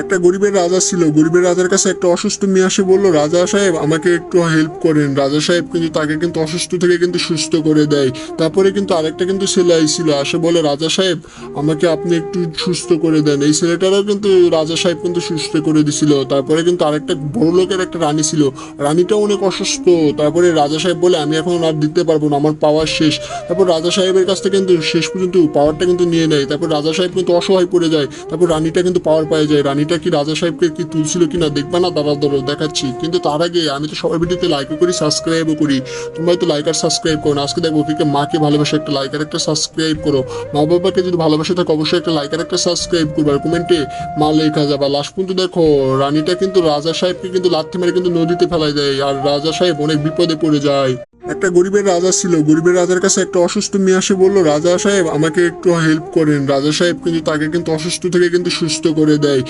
একটা গরিবের রাজা ছিল। গরিবের রাজার কাছে একটা অসুস্থ মেয়ে আসে বলল, রাজা সাহেব আমাকে একটু হেল্প করেন। রাজা সাহেব কিন্তু তাকে কিন্তু অসুস্থ থেকে কিন্তু সুস্থ করে দেয়। তারপরে কিন্তু আরেকটা কিন্তু ছেলে আইছিল, আসে বলে, রাজা সাহেব আমাকে আপনি একটু সুস্থ করে দেন। এই ছেলেটারও কিন্তু রাজা সাহেব কিন্তু সুস্থ করে দিছিল। তারপরে কিন্তু আরেকটা বড় লোকের একটা রানী ছিল, রানীটাও অনেক অসুস্থ। তারপরে রাজা সাহেব বলে, আমি এখন আর দিতে পারবো না, আমার পাওয়ার শেষ। তারপর রাজা সাহেবের কাছ থেকে কিন্তু শেষ পর্যন্ত পাওয়ারটা কিন্তু নিয়ে নেয়। তারপর রাজা সাহেব কিন্তু অসহায় পড়ে যায়। তারপর রানীটা কিন্তু পাওয়ার পেয়ে যায়। রানীটা কি রাজা সাহেবকে কি তুলছিল কিনা দেখবা না, দাঁড়া দাঁড়ো দেখাচ্ছি। কিন্তু তার আগে আমি তো সবার ভিডিওতে লাইকও করি, সাবস্ক্রাইবও করি। তোমরা তো লাইক আর সাবস্ক্রাইব করো না। আজকে দেখবো ফিকে মাকে ভালোবাসে, একটা লাইক আর একটা সাবস্ক্রাইব করো। মা বাবাকে যদি ভালোবাসে থাকে অবশ্যই একটা লাইক আর একটা সাবস্ক্রাইব করবে, আর কমেন্টে মা লেখা যাবে। লাস্ট পর্যন্ত দেখো রানীটা কিন্তু রাজা সাহেবকে কিন্তু লাথি মেরে কিন্তু নদীতে ফেলাই দেয়, আর রাজা সাহেব অনেক বিপদে পড়ে যায়। একটা গরিবের রাজা ছিল। গরিবের রাজার কাছে একটা অসুস্থ মেয়ে আসে বলল, রাজা সাহেব আমাকে একটু হেল্প করেন। রাজা সাহেব কিন্তু তাকে কিন্তু অসুস্থ থেকে কিন্তু সুস্থ করে দেয়।